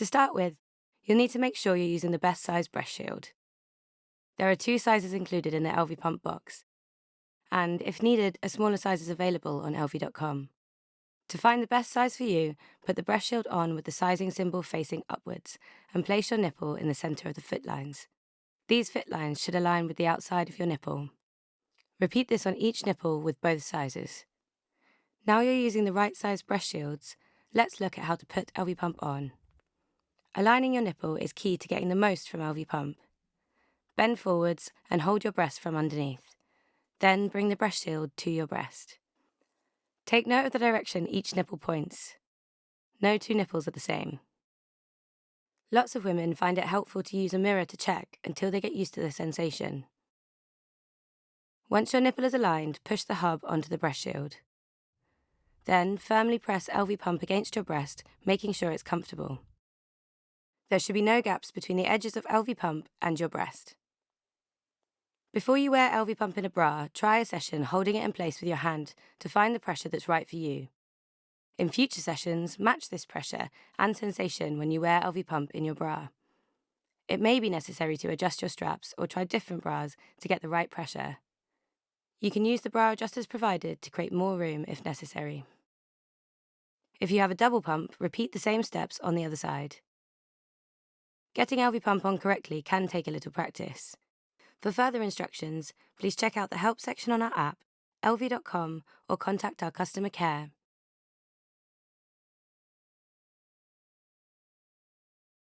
To start with, you'll need to make sure you're using the best size breast shield. There are 2 sizes included in the Elvie Pump box, and if needed, a smaller size is available on elvie.com. To find the best size for you, put the breast shield on with the sizing symbol facing upwards and place your nipple in the centre of the fit lines. These fit lines should align with the outside of your nipple. Repeat this on each nipple with both sizes. Now you're using the right size breast shields, let's look at how to put Elvie Pump on. Aligning your nipple is key to getting the most from Elvie Pump. Bend forwards and hold your breast from underneath. Then bring the breast shield to your breast. Take note of the direction each nipple points. No 2 nipples are the same. Lots of women find it helpful to use a mirror to check until they get used to the sensation. Once your nipple is aligned, push the hub onto the breast shield. Then firmly press Elvie Pump against your breast, making sure it's comfortable. There should be no gaps between the edges of Elvie Pump and your breast. Before you wear Elvie Pump in a bra, try a session holding it in place with your hand to find the pressure that's right for you. In future sessions, match this pressure and sensation when you wear Elvie Pump in your bra. It may be necessary to adjust your straps or try different bras to get the right pressure. You can use the bra adjusters provided to create more room if necessary. If you have a double pump, repeat the same steps on the other side. Getting Elvie Pump on correctly can take a little practice. For further instructions, please check out the help section on our app, elvie.com, or contact our customer care.